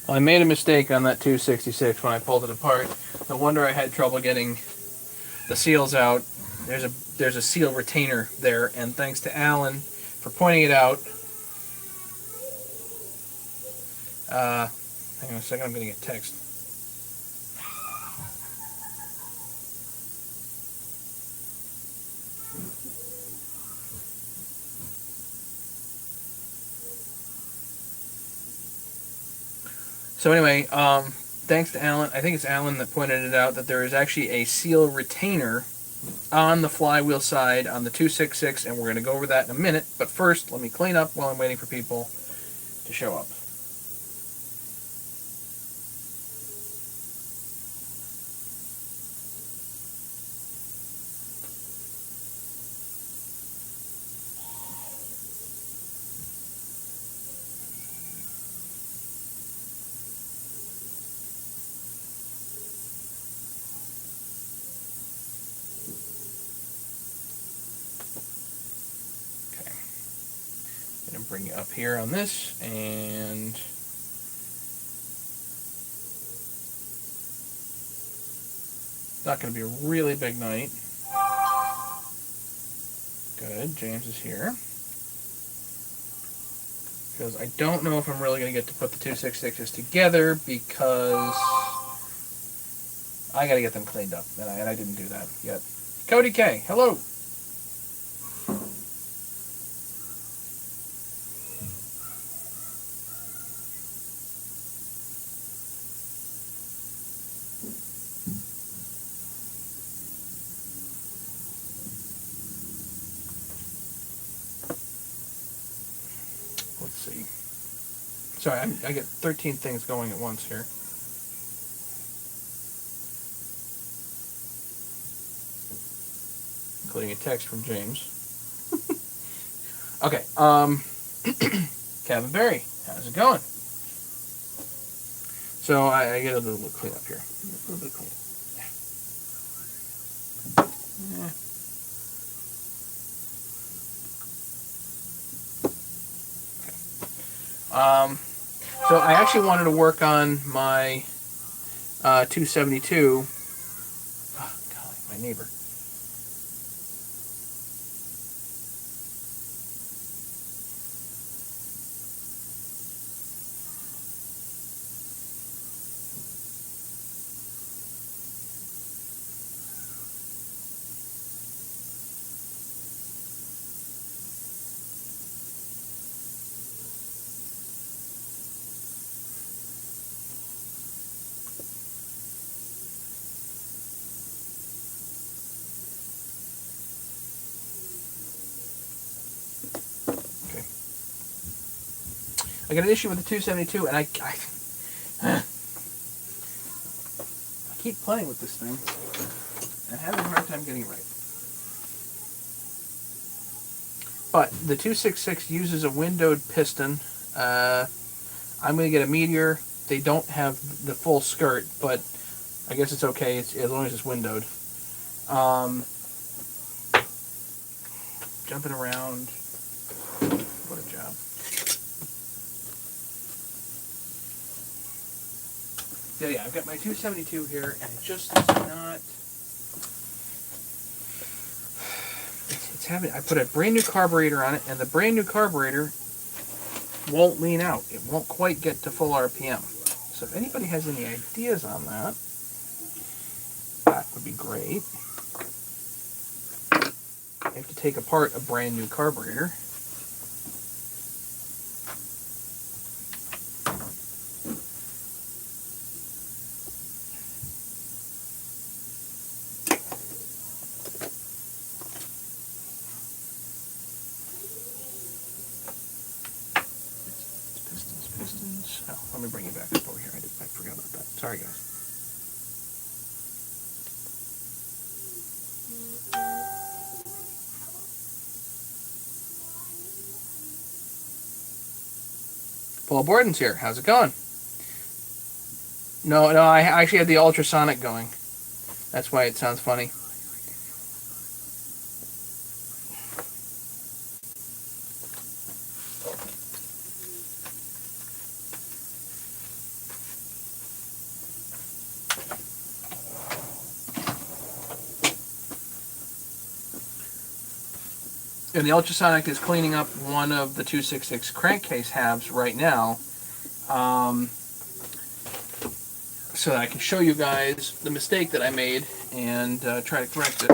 Well, I made a mistake on that 266 when I pulled it apart. No wonder I had trouble getting the seals out. There's a seal retainer there, and thanks to Alan for pointing it out. Hang on a second, I'm getting a text. So anyway, thanks to Alan, I think it's Alan that pointed it out, that there is actually a seal retainer on the flywheel side on the 266, and we're going to go over that in a minute. But first, let me clean up while I'm waiting for people to show up. Okay. I'm going to bring you up here on this, and it's not going to be a really big night. Good, James is here. Because I don't know if I'm really going to get to put the 266s together, because I got to get them cleaned up, and I didn't do that yet. Cody K, hello. Let's see. Sorry, I get 13 things going at once here. Including a text from James. Okay, Kevin Berry, how's it going? So I get a little bit of clean up here. A little bit of clean up. Yeah. So I actually wanted to work on my 272. Oh, golly, my neighbor. I got an issue with the 272, and I keep playing with this thing and having a hard time getting it right. But the 266 uses a windowed piston. I'm going to get a Meteor. They don't have the full skirt, but I guess it's okay as long as it's windowed. Jumping around. What a job. Yeah, I've got my 272 here, and it just is not... It's having... I put a brand new carburetor on it, and the brand new carburetor won't lean out. It won't quite get to full RPM. So if anybody has any ideas on that, that would be great. I have to take apart a brand new carburetor. Pistons. Oh, let me bring you back up over here. I forgot about that. Sorry, guys. Paul Borden's here. How's it going? No, I actually had the ultrasonic going. That's why it sounds funny. And the ultrasonic is cleaning up one of the 266 crankcase halves right now, so that I can show you guys the mistake that I made and try to correct it.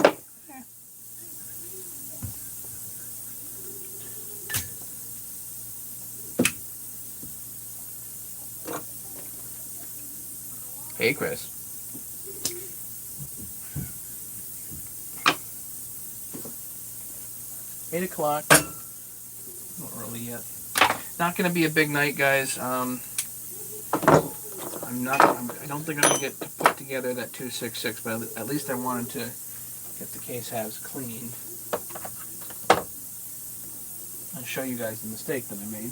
Hey, Chris. 8 o'clock. Not early yet. Not going to be a big night, guys. I don't think I'm going to get to put together that 266, but at least I wanted to get the case halves clean and show you guys the mistake that I made.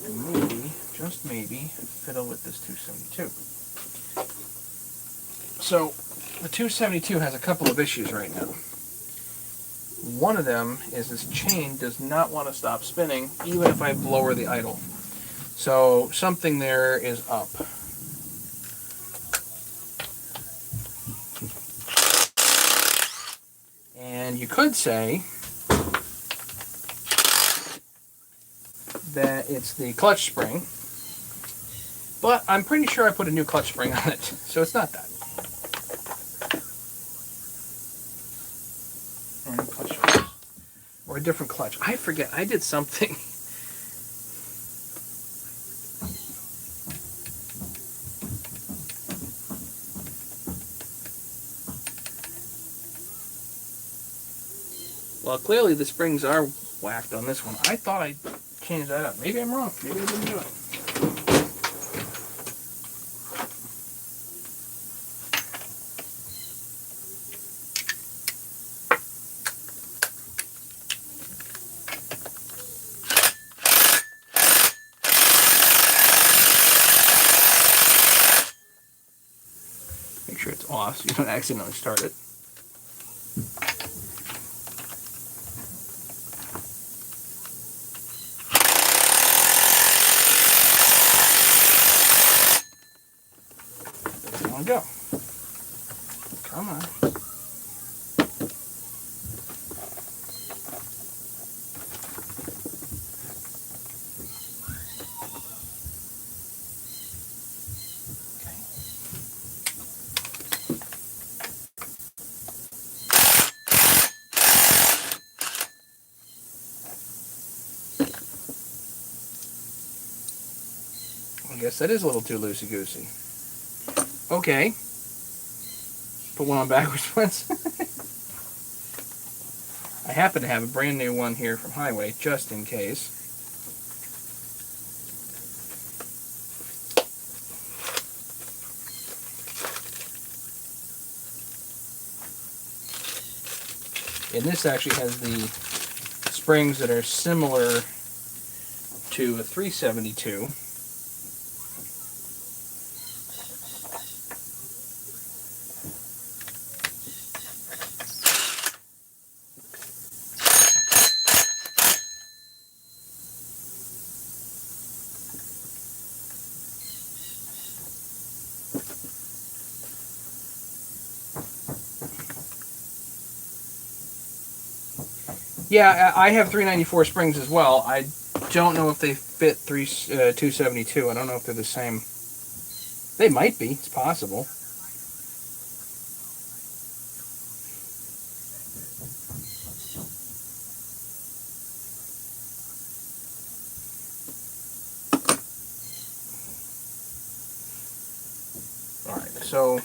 And maybe, just maybe, fiddle with this 272. So, the 272 has a couple of issues right now. One of them is this chain does not want to stop spinning, even if I lower the idle. So, something there is up. And you could say that it's the clutch spring, but I'm pretty sure I put a new clutch spring on it, so it's not that. Or a new clutch spring. Or a different clutch. I forget, I did something. Well, clearly the springs are whacked on this one. I thought I changed that up. Maybe I'm wrong. Maybe I didn't do it. Make sure it's off so you don't accidentally start it. Go. Come on. Okay. I guess that is a little too loosey-goosey. Okay. Put one on backwards once. I happen to have a brand new one here from Highway, just in case. And this actually has the springs that are similar to a 372. Yeah, I have 394 springs as well. I don't know if they fit 272. I don't know if they're the same. They might be. It's possible. Alright, so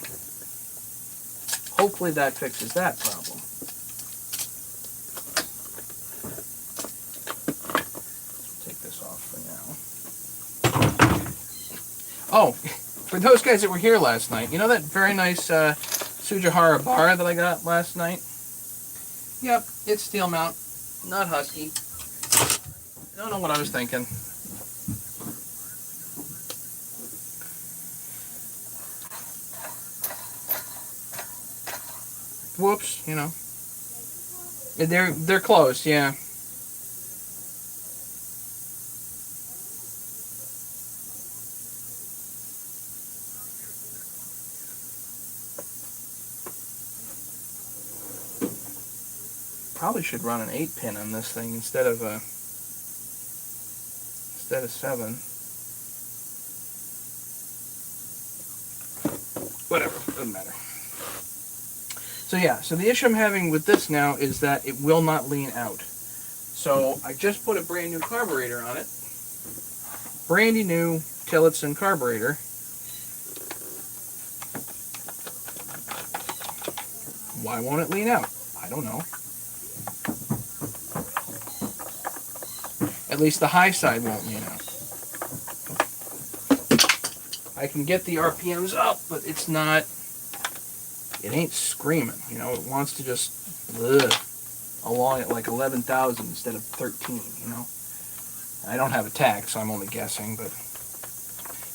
hopefully that fixes that problem. Oh, for those guys that were here last night, you know that very nice Tsujihara bar that I got last night? Yep, it's steel mount, not Husky. I don't know what I was thinking. Whoops, you know. They're close, yeah. Probably should run an 8-pin on this thing instead of 7. Whatever, doesn't matter. So yeah, so the issue I'm having with this now is that it will not lean out. So I just put a brand new carburetor on it. Brandy new Tillotson carburetor. Why won't it lean out? I don't know. At least the high side won't lean out. I can get the RPMs up, but it's not, it ain't screaming. You know, it wants to just along at like 11,000 instead of 13, you know. I don't have a tach, so I'm only guessing, but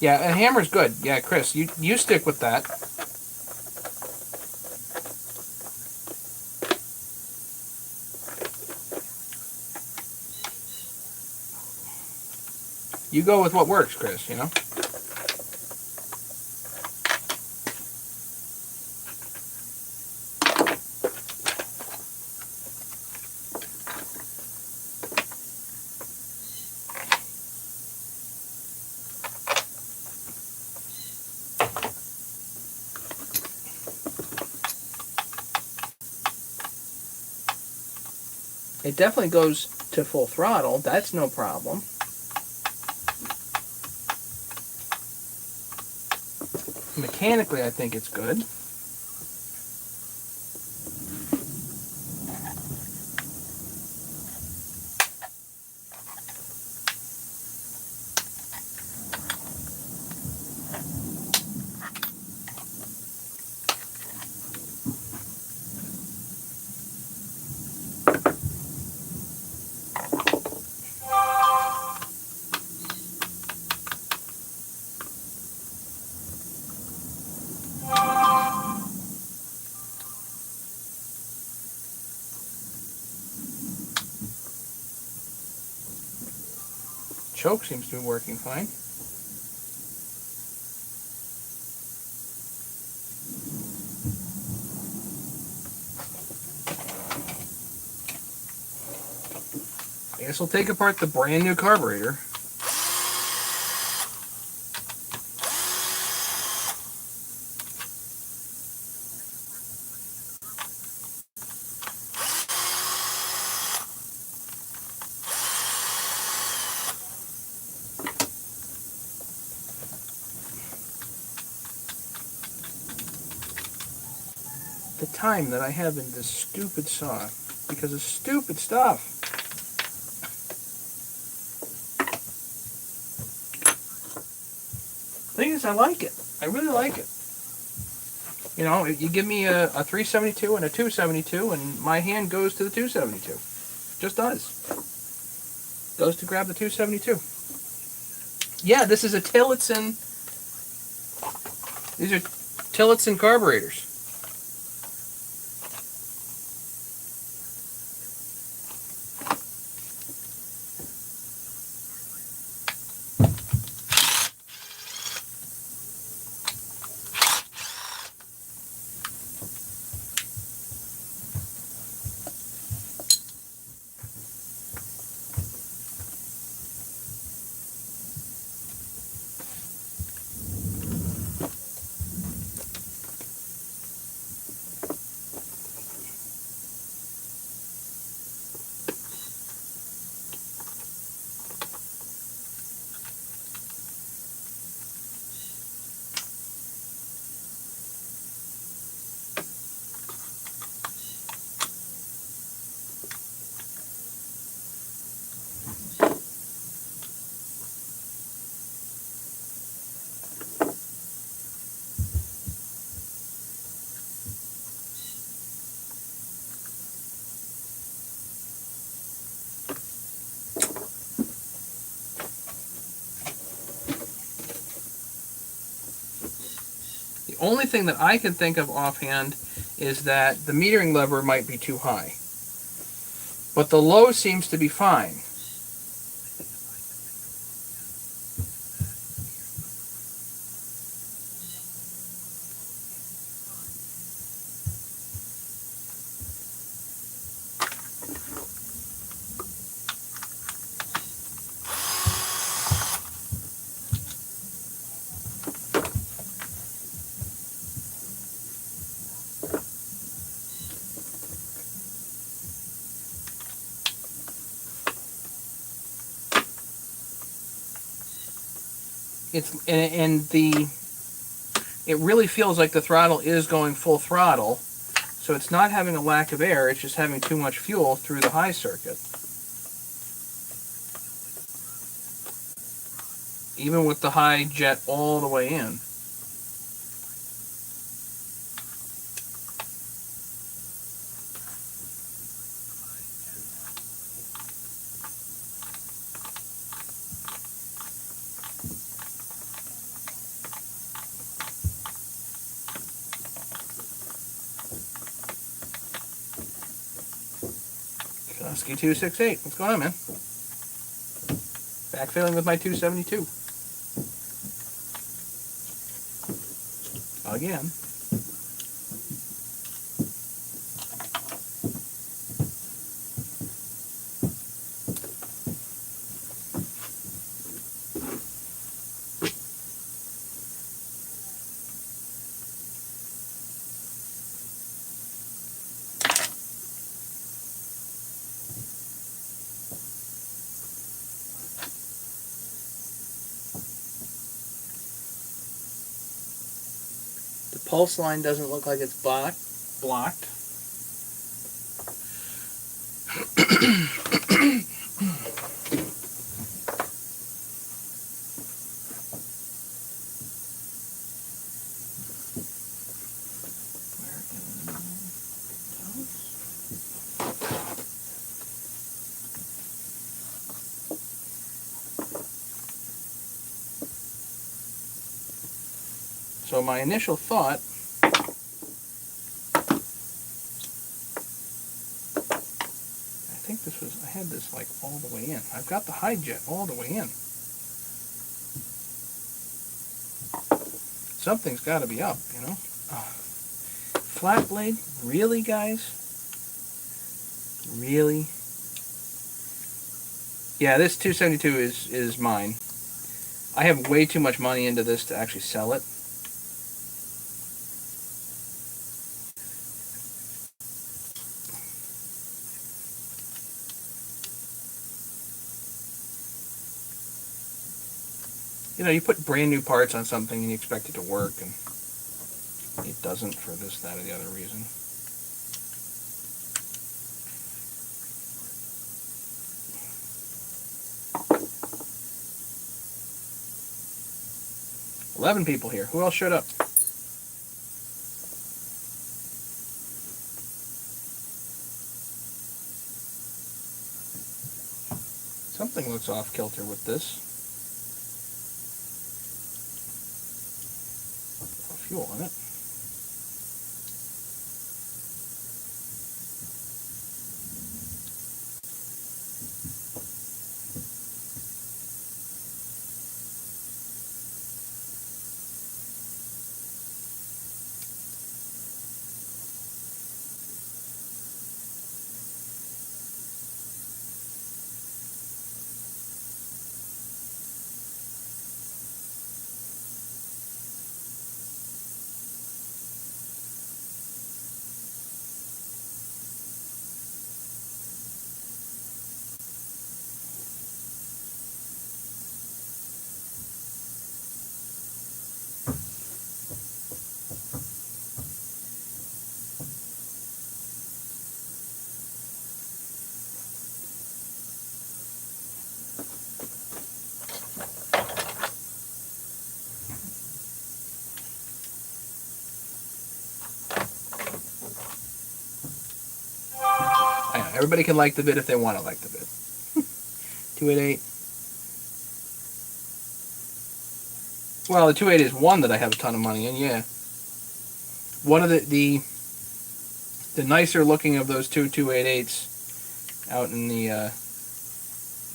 yeah, a hammer's good. Yeah, Chris, you stick with that. You go with what works, Chris, you know? It definitely goes to full throttle. That's no problem. Mechanically, I think it's good. Choke seems to be working fine. I guess we'll take apart the brand new carburetor. The time that I have in this stupid saw because of stupid stuff. Thing is, I like it. I really like it. You know, you give me a 372 and a 272, and my hand goes to the 272. Just does. Goes to grab the 272. Yeah, this is a Tillotson. These are Tillotson carburetors. The only thing that I can think of offhand is that the metering lever might be too high. But the low seems to be fine. it really feels like the throttle is going full throttle, so it's not having a lack of air, it's just having too much fuel through the high circuit. Even with the high jet all the way in. Husky 268. What's going on, man? Backfilling with my 272. Again. The pulse line doesn't look like it's blocked. So my initial thought, I think this was, I had this like all the way in. I've got the high jet all the way in. Something's got to be up, you know. Flat blade? Really, guys? Really? Yeah, this 272 is mine. I have way too much money into this to actually sell it. You know, you put brand new parts on something and you expect it to work, and it doesn't for this, that, or the other reason. $11 people here. Who else showed up? Something looks off kilter with this. Fuel in it. I know, everybody can like the bid if they want to like the bid. 288. Well, the 288 is one that I have a ton of money in, yeah. One of the nicer looking of those two 288s out in the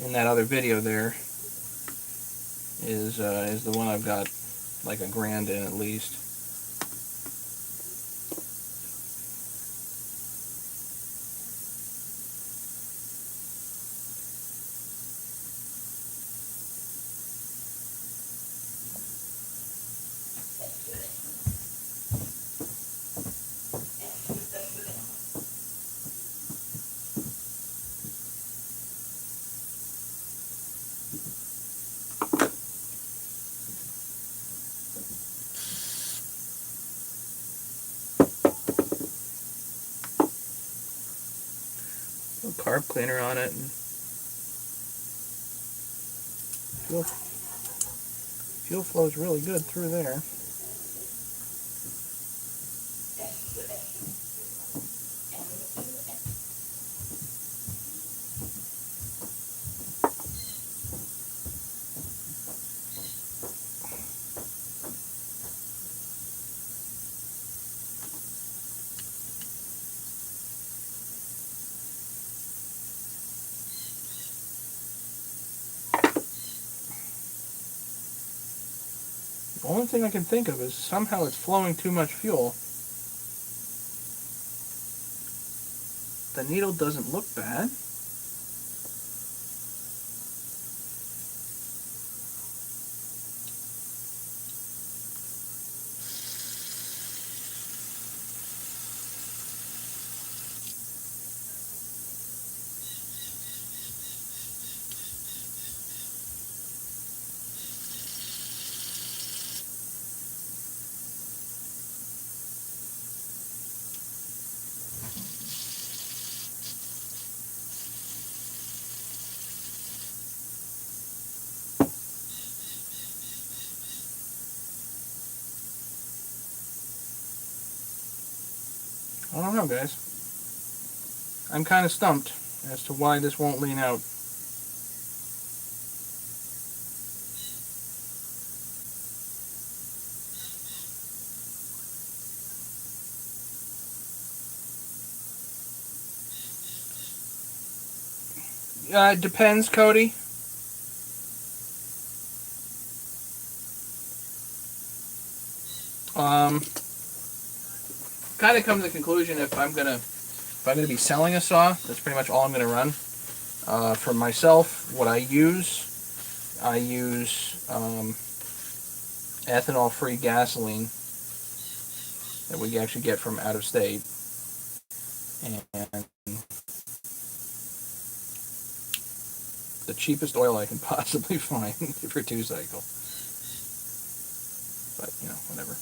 in that other video there is the one I've got like $1,000 in at least. little carb cleaner on it, and fuel flows really good through there. The only thing I can think of is somehow it's flowing too much fuel. The needle doesn't look bad. I don't know, guys. I'm kind of stumped as to why this won't lean out. It depends, Cody. Kind of come to the conclusion if I'm gonna be selling a saw, that's pretty much all I'm gonna run. For myself, what I use ethanol-free gasoline that we actually get from out of state, and the cheapest oil I can possibly find for 2-cycle. But whatever.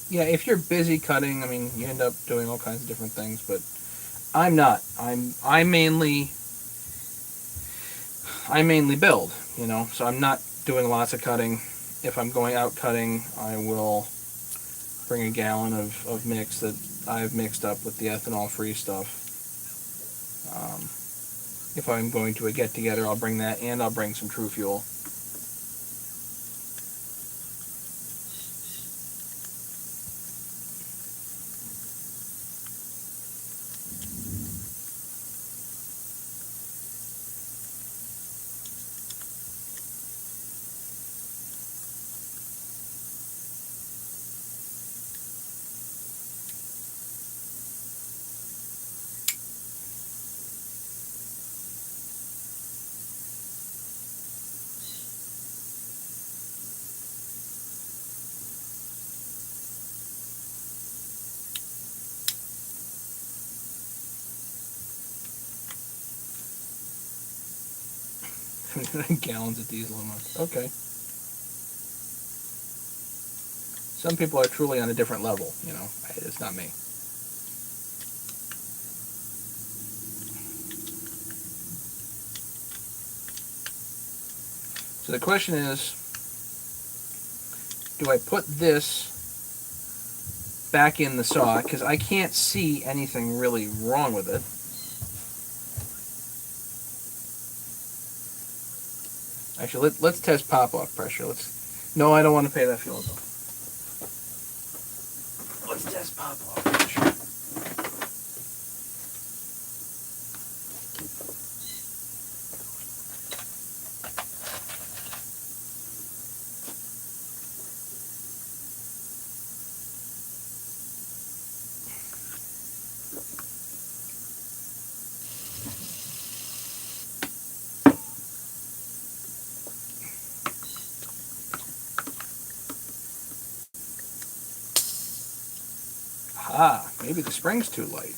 Yeah, if you're busy cutting, I mean, you end up doing all kinds of different things, but I'm not. I mainly build, so I'm not doing lots of cutting. If I'm going out cutting, I will bring a gallon of mix that I've mixed up with the ethanol-free stuff. If I'm going to a get-together, I'll bring that, and I'll bring some True Fuel. Gallons of diesel a month. Okay. Some people are truly on a different level, It's not me. So the question is, do I put this back in the saw? Because I can't see anything really wrong with it. Actually, let's test pop-off pressure. No, I don't want to pay that fuel bill. Let's test pop-off pressure. Ah, maybe the spring's too light.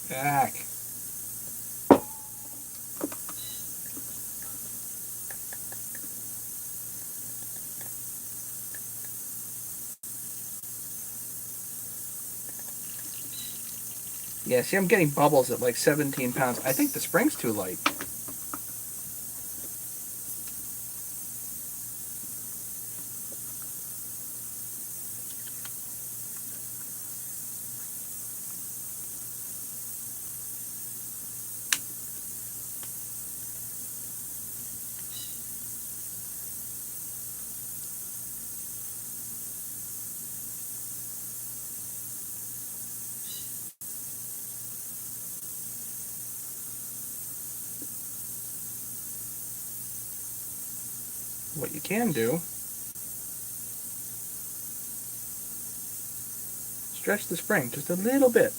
Back. Yeah, see, I'm getting bubbles at like 17 pounds. I think the spring's too light. What you can do, stretch the spring just a little bit.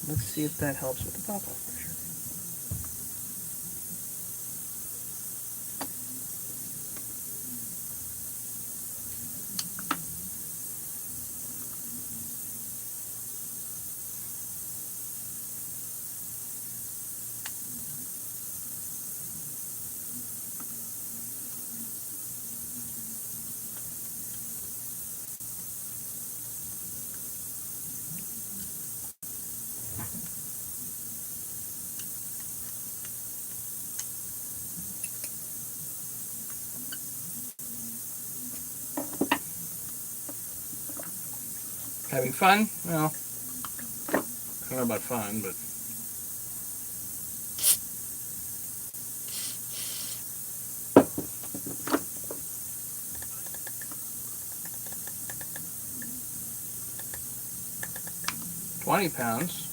Let's see if that helps with the pop-off pressure. Having fun? Well, I don't know about fun, but... £20.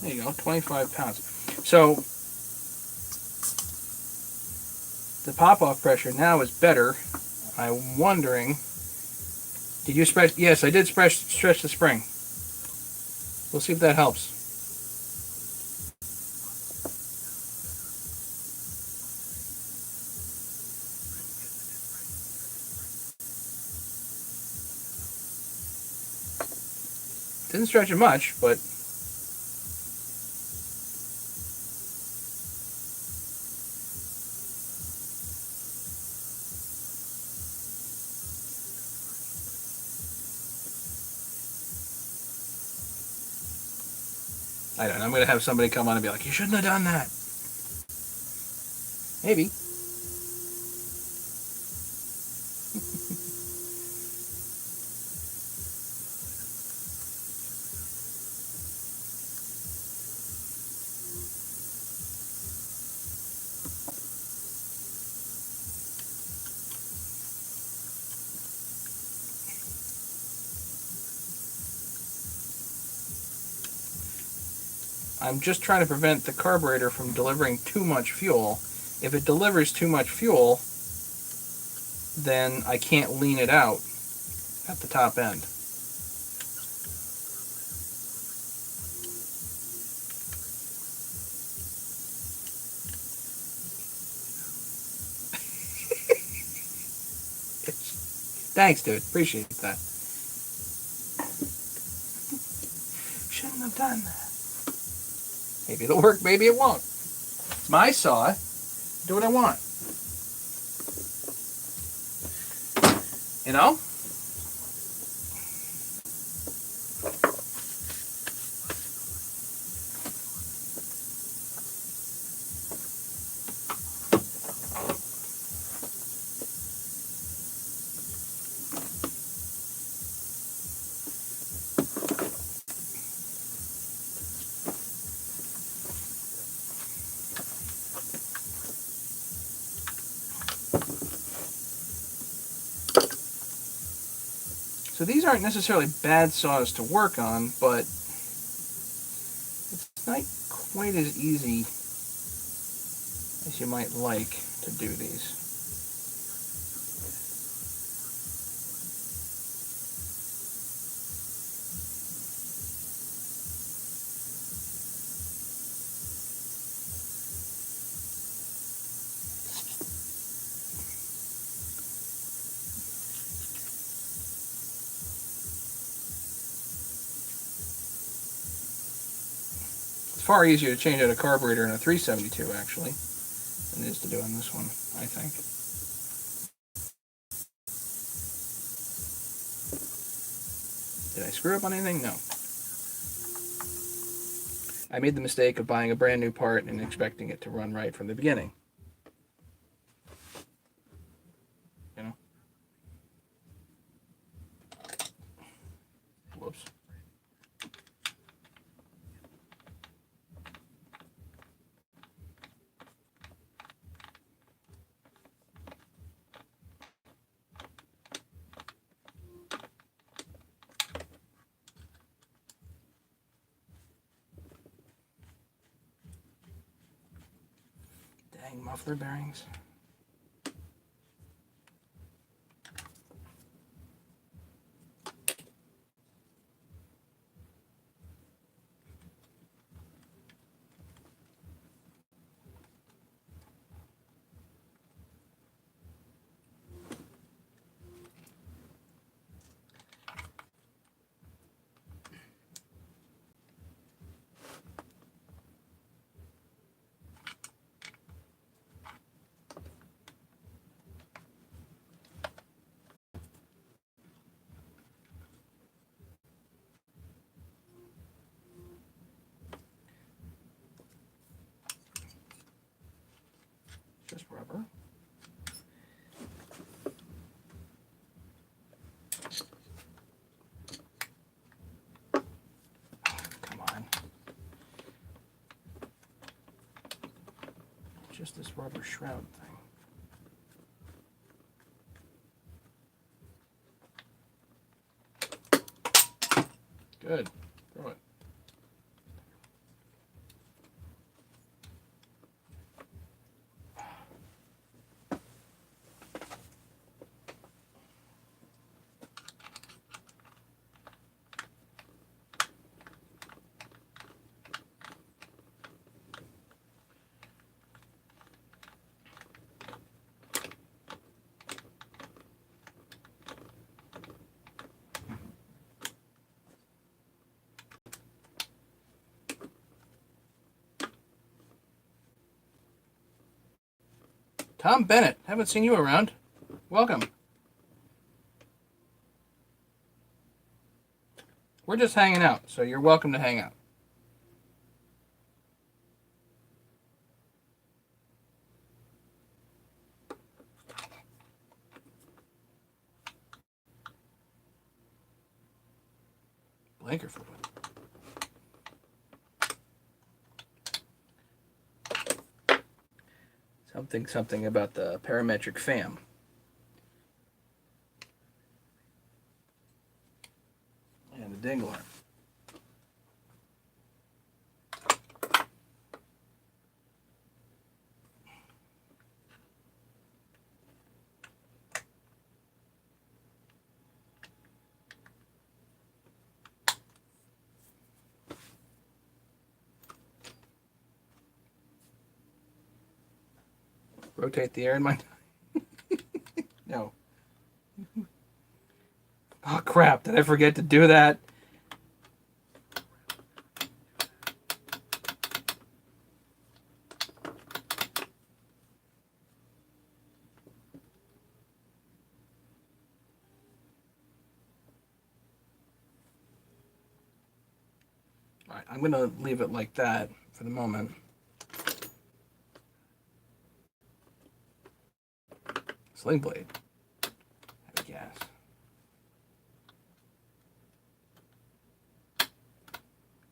There you go, 25 pounds. So the pop-off pressure now is better. I'm wondering, did you stretch? Yes, I did stretch the spring. We'll see if that helps. Didn't stretch it much, but I don't know. I'm going to have somebody come on and be like, you shouldn't have done that. Maybe. I'm just trying to prevent the carburetor from delivering too much fuel. If it delivers too much fuel, then I can't lean it out at the top end. Thanks, dude. Appreciate that. Shouldn't have done that. Maybe it'll work, maybe it won't. It's my saw. Do what I want. You know? So these aren't necessarily bad saws to work on, but it's not quite as easy as you might like to do these. Far easier to change out a carburetor in a 372 actually than it is to do on this one, I think. Did I screw up on anything? No. I made the mistake of buying a brand new part and expecting it to run right from the beginning. You know? Whoops. Dang muffler bearings. Just rubber. Come on. Just this rubber shroud thing. Good. Throw it. Tom Bennett, haven't seen you around. Welcome. We're just hanging out, so you're welcome to hang out. Blanker fluid. Something about the parametric FAM. And the dingler. Rotate the air in my... No. Oh crap, did I forget to do that? All right, I'm going to leave it like that for the moment. Sling blade. Heavy gas.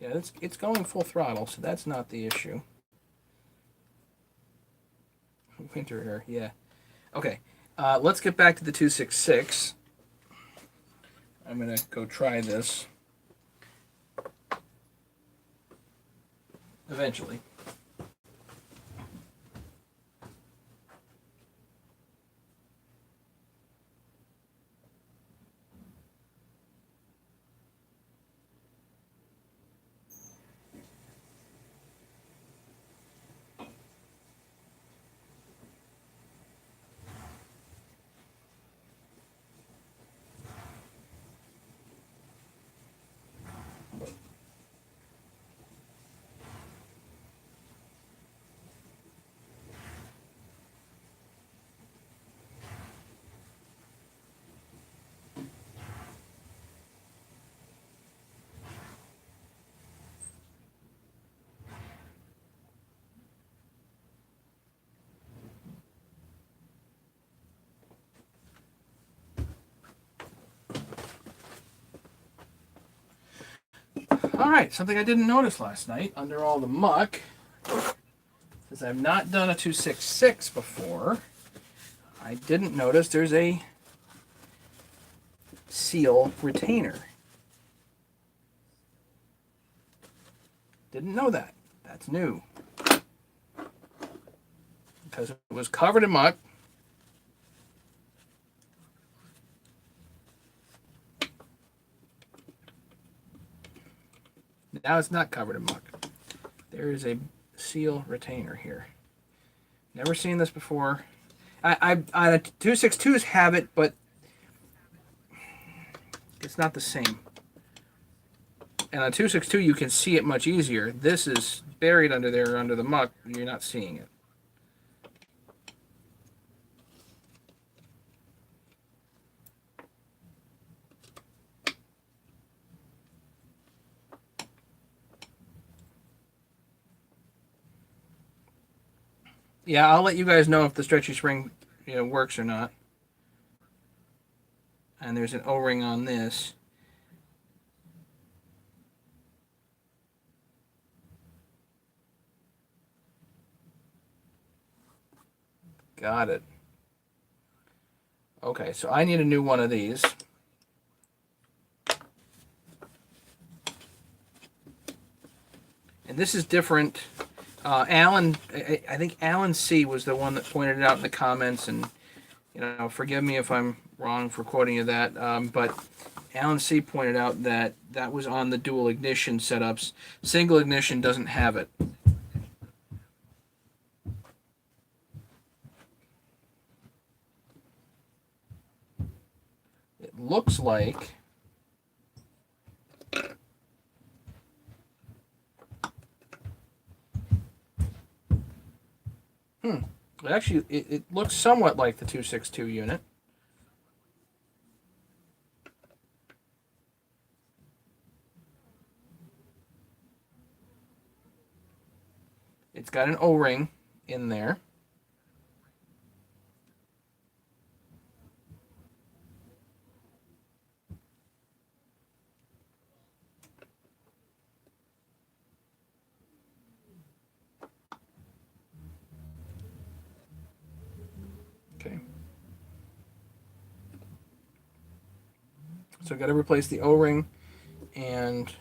Yeah, it's going full throttle, so that's not the issue. Winter air, yeah. Okay, let's get back to the 266. I'm going to go try this eventually. All right, something I didn't notice last night under all the muck, since I've not done a 266 before, I didn't notice there's a seal retainer. Didn't know that. That's new. Because it was covered in muck. Now it's not covered in muck. There is a seal retainer here. Never seen this before. I 262s have it, but it's not the same. And on 262 you can see it much easier. This is buried under there, under the muck. You're not seeing it. Yeah, I'll let you guys know if the stretchy spring, works or not. And there's an O-ring on this. Got it. Okay, so I need a new one of these. And this is different. Alan, I think Alan C was the one that pointed it out in the comments, and forgive me if I'm wrong for quoting you that, but Alan C pointed out that that was on the dual ignition setups. Single ignition doesn't have it. It looks like actually it looks somewhat like the 262 unit. It's got an O-ring in there. Okay. So I've got to replace the O-ring and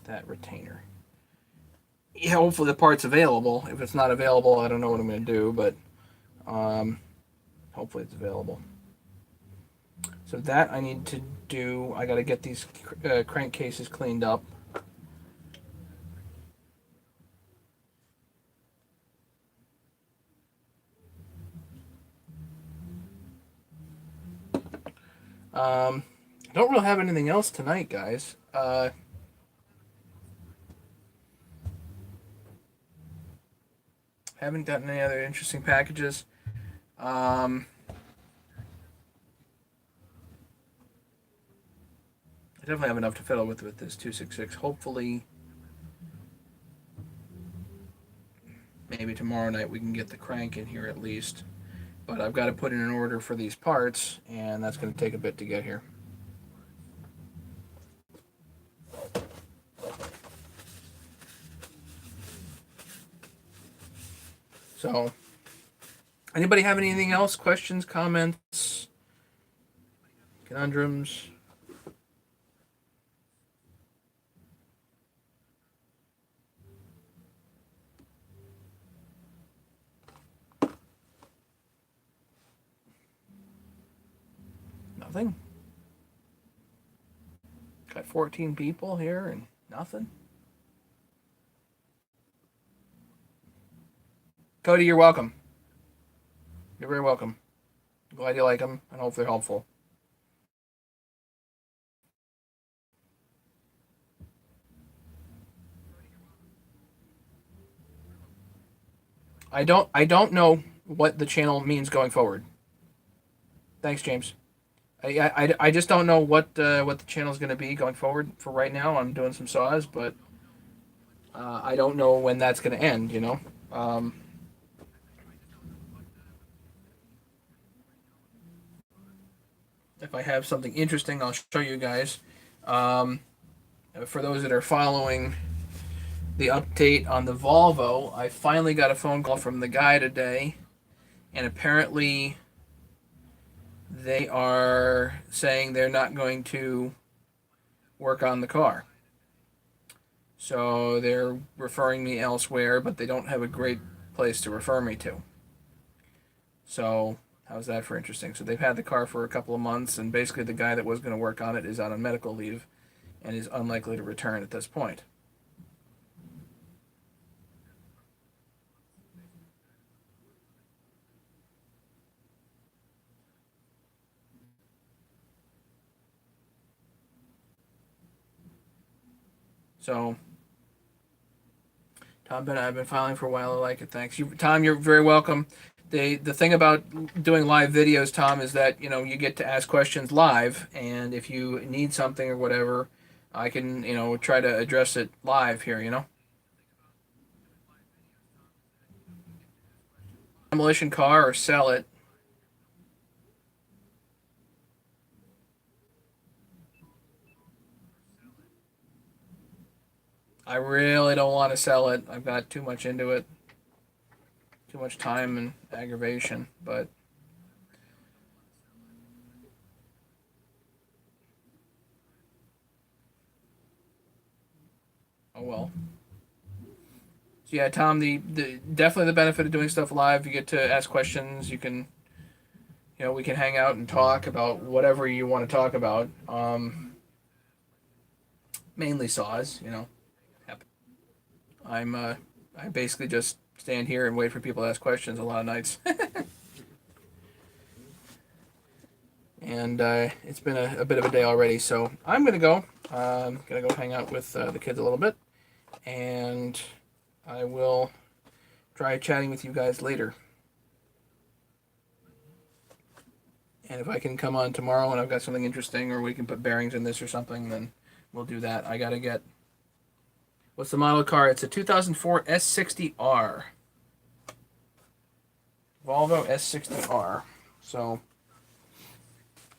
that retainer. Yeah, hopefully the part's available. If it's not available, I don't know what I'm going to do, but hopefully it's available. So that I need to do. I got to get these crankcases cleaned up. I don't really have anything else tonight, guys. Haven't gotten any other interesting packages. I definitely have enough to fiddle with this 266. Hopefully, maybe tomorrow night we can get the crank in here at least. But I've got to put in an order for these parts, and that's going to take a bit to get here. So, anybody have anything else? Questions, comments, conundrums? Nothing. Got 14 people here and nothing. Cody, you're welcome. You're very welcome. Glad you like them and hope they're helpful. I don't know what the channel means going forward. Thanks, James. I just don't know what the channel is going to be going forward. For right now, I'm doing some saws, but I don't know when that's going to end. You know. If I have something interesting, I'll show you guys. For those that are following the update on the Volvo, I finally got a phone call from the guy today, and apparently they are saying they're not going to work on the car. So they're referring me elsewhere, but they don't have a great place to refer me to. So how's that for interesting? So they've had the car for a couple of months, and basically the guy that was going to work on it is out on medical leave and is unlikely to return at this point. So, Tom Bennett, I've been filing for a while. I like it. Thanks. Tom, you're very welcome. The thing about doing live videos, Tom, is that you get to ask questions live, and if you need something or whatever, I can try to address it live here. Demolition car or sell it. I really don't want to sell it. I've got too much into it, too much time and aggravation. But oh well. So yeah, Tom, the definitely the benefit of doing stuff live, you get to ask questions. You can, we can hang out and talk about whatever you want to talk about. Mainly saws. I basically just stand here and wait for people to ask questions a lot of nights. And it's been a bit of a day already, so I'm gonna go. I'm gonna go hang out with the kids a little bit, and I will try chatting with you guys later. And if I can come on tomorrow and I've got something interesting, or we can put bearings in this or something, then we'll do that. I gotta get. What's the model car? It's a 2004 S60R. Volvo S60R. So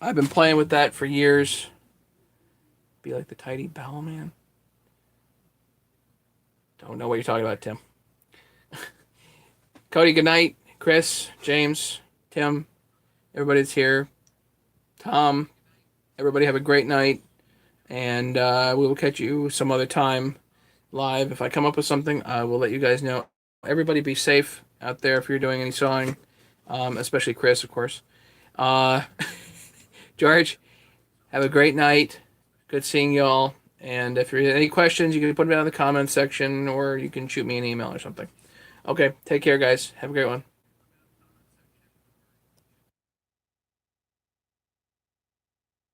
I've been playing with that for years. Be like the tidy bowel man. Don't know what you're talking about, Tim. Cody, good night. Chris, James, Tim, everybody's here. Tom, everybody have a great night. And we will catch you some other time live. If I come up with something, I will let you guys know. Everybody be safe out there if you're doing any sawing, especially Chris, of course. George, have a great night. Good seeing y'all. And if there's any questions, you can put them down in the comments section, or you can shoot me an email or something. Okay, take care, guys. Have a great one.